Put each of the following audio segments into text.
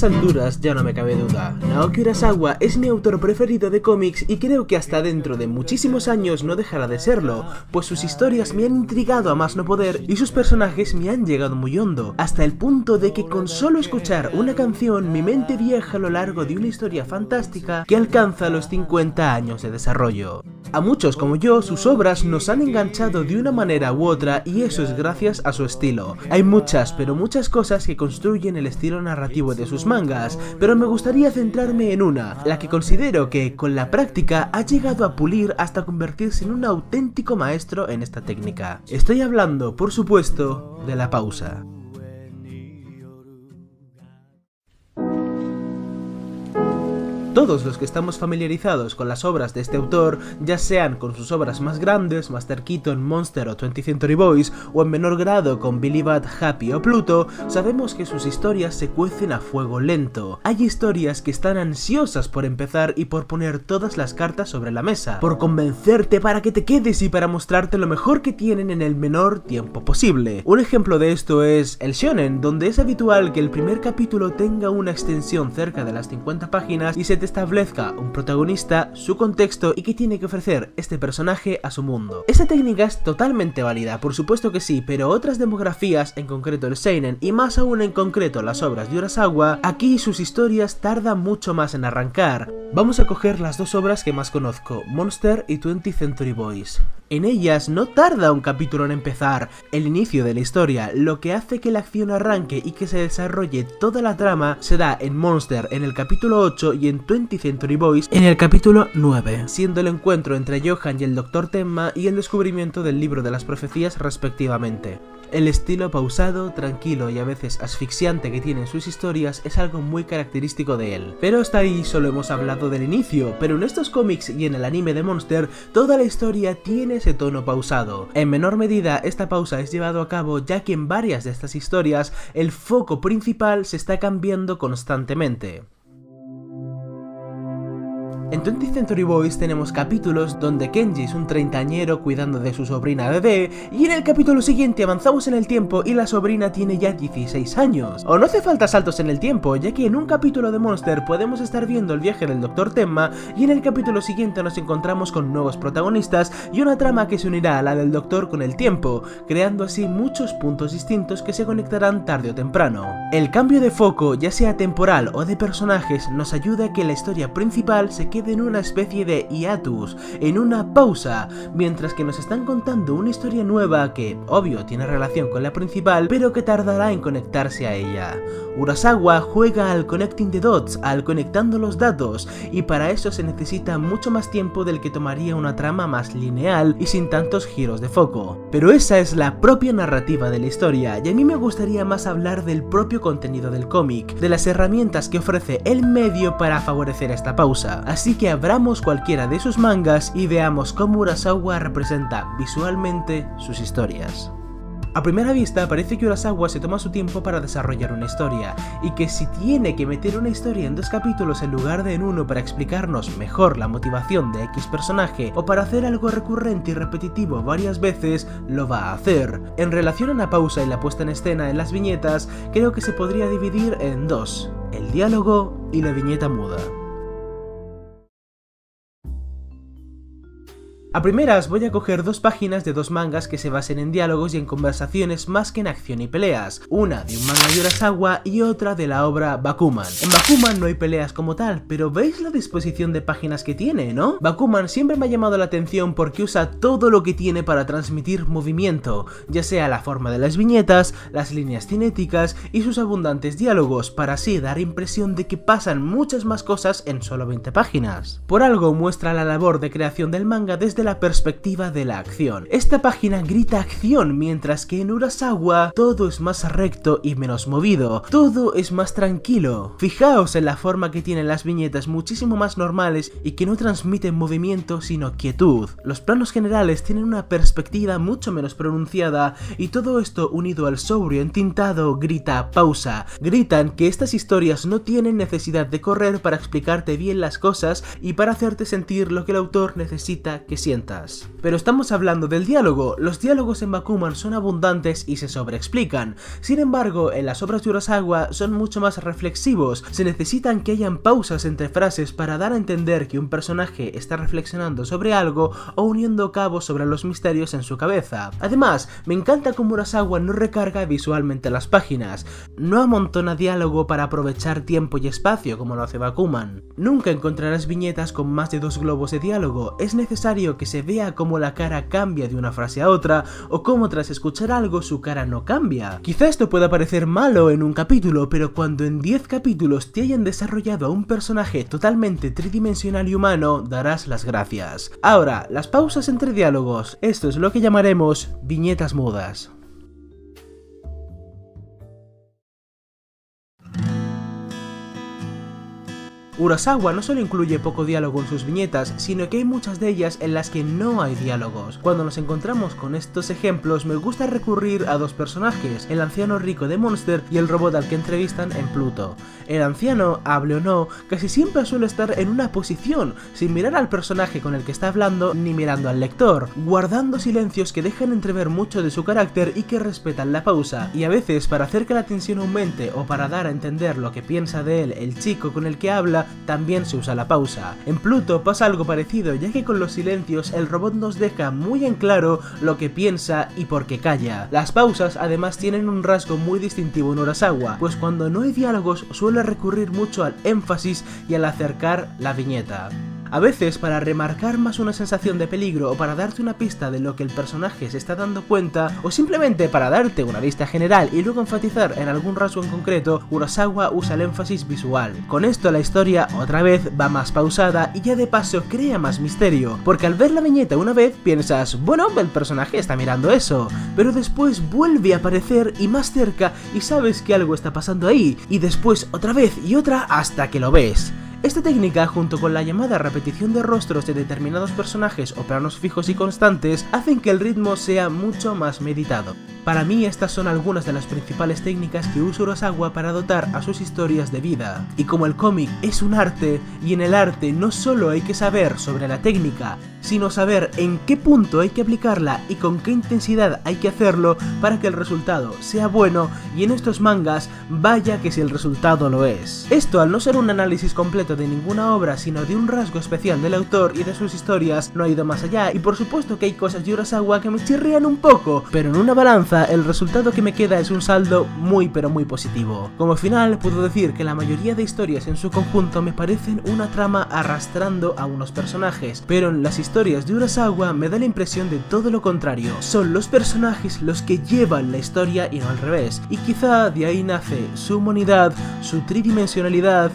estas alturas ya no me cabe duda, Naoki Urasawa es mi autor preferido de cómics y creo que hasta dentro de muchísimos años no dejará de serlo, pues sus historias me han intrigado a más no poder y sus personajes me han llegado muy hondo, hasta el punto de que con solo escuchar una canción mi mente viaja a lo largo de una historia fantástica que alcanza los 50 años de desarrollo. A muchos como yo, sus obras nos han enganchado de una manera u otra y eso es gracias a su estilo. Hay muchas, pero muchas cosas que construyen el estilo narrativo de sus mangas, pero me gustaría centrarme en una, la que considero que, con la práctica, ha llegado a pulir hasta convertirse en un auténtico maestro en esta técnica. Estoy hablando, por supuesto, de la pausa. Todos los que estamos familiarizados con las obras de este autor, ya sean con sus obras más grandes, Master Keaton, Monster o 20th Century Boys, o en menor grado con Billy Bat, Happy o Pluto, sabemos que sus historias se cuecen a fuego lento. Hay historias que están ansiosas por empezar y por poner todas las cartas sobre la mesa, por convencerte para que te quedes y para mostrarte lo mejor que tienen en el menor tiempo posible. Un ejemplo de esto es el shonen, donde es habitual que el primer capítulo tenga una extensión cerca de las 50 páginas y se te establezca un protagonista, su contexto y qué tiene que ofrecer este personaje a su mundo. Esta técnica es totalmente válida, por supuesto que sí, pero otras demografías, en concreto el seinen y más aún en concreto las obras de Urasawa, aquí sus historias tardan mucho más en arrancar. Vamos a coger las dos obras que más conozco, Monster y 20th Century Boys. En ellas no tarda un capítulo en empezar el inicio de la historia, lo que hace que la acción arranque y que se desarrolle toda la trama se da en Monster en el capítulo 8 y en 20th Century Boys en el capítulo 9, siendo el encuentro entre Johan y el Dr. Tenma y el descubrimiento del libro de las profecías respectivamente. El estilo pausado, tranquilo y a veces asfixiante que tienen sus historias es algo muy característico de él. Pero hasta ahí solo hemos hablado del inicio, pero en estos cómics y en el anime de Monster, toda la historia tiene ese tono pausado. En menor medida, esta pausa es llevado a cabo ya que en varias de estas historias, el foco principal se está cambiando constantemente. En 20th Century Boys tenemos capítulos donde Kenji es un treintañero cuidando de su sobrina bebé y en el capítulo siguiente avanzamos en el tiempo y la sobrina tiene ya 16 años. O no hace falta saltos en el tiempo, ya que en un capítulo de Monster podemos estar viendo el viaje del Dr. Tenma y en el capítulo siguiente nos encontramos con nuevos protagonistas y una trama que se unirá a la del Doctor con el tiempo, creando así muchos puntos distintos que se conectarán tarde o temprano. El cambio de foco, ya sea temporal o de personajes, nos ayuda a que la historia principal se quede en una especie de hiatus, en una pausa, mientras que nos están contando una historia nueva que, obvio, tiene relación con la principal, pero que tardará en conectarse a ella. Urasawa juega al connecting the dots, al conectando los datos, y para eso se necesita mucho más tiempo del que tomaría una trama más lineal y sin tantos giros de foco. Pero esa es la propia narrativa de la historia, y a mí me gustaría más hablar del propio contenido del cómic, de las herramientas que ofrece el medio para favorecer esta pausa. Así que abramos cualquiera de sus mangas y veamos cómo Urasawa representa visualmente sus historias. A primera vista parece que Urasawa se toma su tiempo para desarrollar una historia, y que si tiene que meter una historia en 2 capítulos en lugar de en uno para explicarnos mejor la motivación de X personaje o para hacer algo recurrente y repetitivo varias veces, lo va a hacer. En relación a la pausa y la puesta en escena en las viñetas, creo que se podría dividir en 2, el diálogo y la viñeta muda. A primeras voy a coger 2 páginas de 2 mangas que se basen en diálogos y en conversaciones más que en acción y peleas, una de un manga de Urasawa y otra de la obra Bakuman. En Bakuman no hay peleas como tal, pero ¿veis la disposición de páginas que tiene, no? Bakuman siempre me ha llamado la atención porque usa todo lo que tiene para transmitir movimiento, ya sea la forma de las viñetas, las líneas cinéticas y sus abundantes diálogos, para así dar impresión de que pasan muchas más cosas en solo 20 páginas. Por algo muestra la labor de creación del manga desde la perspectiva de la acción. Esta página grita acción, mientras que en Urasawa todo es más recto y menos movido, todo es más tranquilo. Fijaos en la forma que tienen las viñetas, muchísimo más normales y que no transmiten movimiento sino quietud. Los planos generales tienen una perspectiva mucho menos pronunciada y todo esto unido al sobrio entintado grita pausa. Gritan que estas historias no tienen necesidad de correr para explicarte bien las cosas y para hacerte sentir lo que el autor necesita que sientas. sientas. Pero estamos hablando del diálogo. Los diálogos en Bakuman son abundantes y se sobreexplican. Sin embargo, en las obras de Urasawa son mucho más reflexivos. Se necesitan que hayan pausas entre frases para dar a entender que un personaje está reflexionando sobre algo o uniendo cabos sobre los misterios en su cabeza. Además, me encanta cómo Urasawa no recarga visualmente las páginas. No amontona diálogo para aprovechar tiempo y espacio como lo hace Bakuman. Nunca encontrarás viñetas con más de 2 globos de diálogo. Es necesario que se vea cómo la cara cambia de una frase a otra o cómo tras escuchar algo su cara no cambia. Quizá esto pueda parecer malo en un capítulo, pero cuando en 10 capítulos te hayan desarrollado a un personaje totalmente tridimensional y humano, darás las gracias. Ahora, las pausas entre diálogos. Esto es lo que llamaremos viñetas mudas. Urasawa no solo incluye poco diálogo en sus viñetas, sino que hay muchas de ellas en las que no hay diálogos. Cuando nos encontramos con estos ejemplos, me gusta recurrir a 2 personajes, el anciano rico de Monster y el robot al que entrevistan en Pluto. El anciano, hable o no, casi siempre suele estar en una posición, sin mirar al personaje con el que está hablando ni mirando al lector, guardando silencios que dejan entrever mucho de su carácter y que respetan la pausa, y a veces para hacer que la tensión aumente o para dar a entender lo que piensa de él el chico con el que habla, también se usa la pausa. En Pluto pasa algo parecido, ya que con los silencios el robot nos deja muy en claro lo que piensa y por qué calla. Las pausas además tienen un rasgo muy distintivo en Urasawa, pues cuando no hay diálogos suele recurrir mucho al énfasis y al acercar la viñeta. A veces, para remarcar más una sensación de peligro o para darte una pista de lo que el personaje se está dando cuenta, o simplemente para darte una vista general y luego enfatizar en algún rasgo en concreto, Urasawa usa el énfasis visual. Con esto la historia otra vez va más pausada y ya de paso crea más misterio, porque al ver la viñeta una vez piensas, bueno, el personaje está mirando eso, pero después vuelve a aparecer y más cerca y sabes que algo está pasando ahí, y después otra vez y otra hasta que lo ves. Esta técnica, junto con la llamada repetición de rostros de determinados personajes o planos fijos y constantes, hacen que el ritmo sea mucho más meditado. Para mí estas son algunas de las principales técnicas que usa Urasawa para dotar a sus historias de vida. Y como el cómic es un arte, y en el arte no solo hay que saber sobre la técnica, sino saber en qué punto hay que aplicarla y con qué intensidad hay que hacerlo para que el resultado sea bueno, y en estos mangas, vaya que si el resultado lo es. Esto, al no ser un análisis completo de ninguna obra, sino de un rasgo especial del autor y de sus historias, no ha ido más allá, y por supuesto que hay cosas de Urasawa que me chirrían un poco, pero en una balanza el resultado que me queda es un saldo muy pero muy positivo. Como final, puedo decir que la mayoría de historias en su conjunto me parecen una trama arrastrando a unos personajes, pero en las historias de Urasawa me da la impresión de todo lo contrario. Son los personajes los que llevan la historia y no al revés, y quizá de ahí nace su humanidad, su tridimensionalidad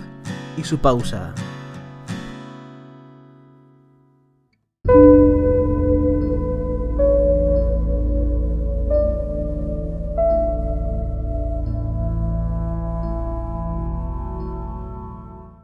y su pausa.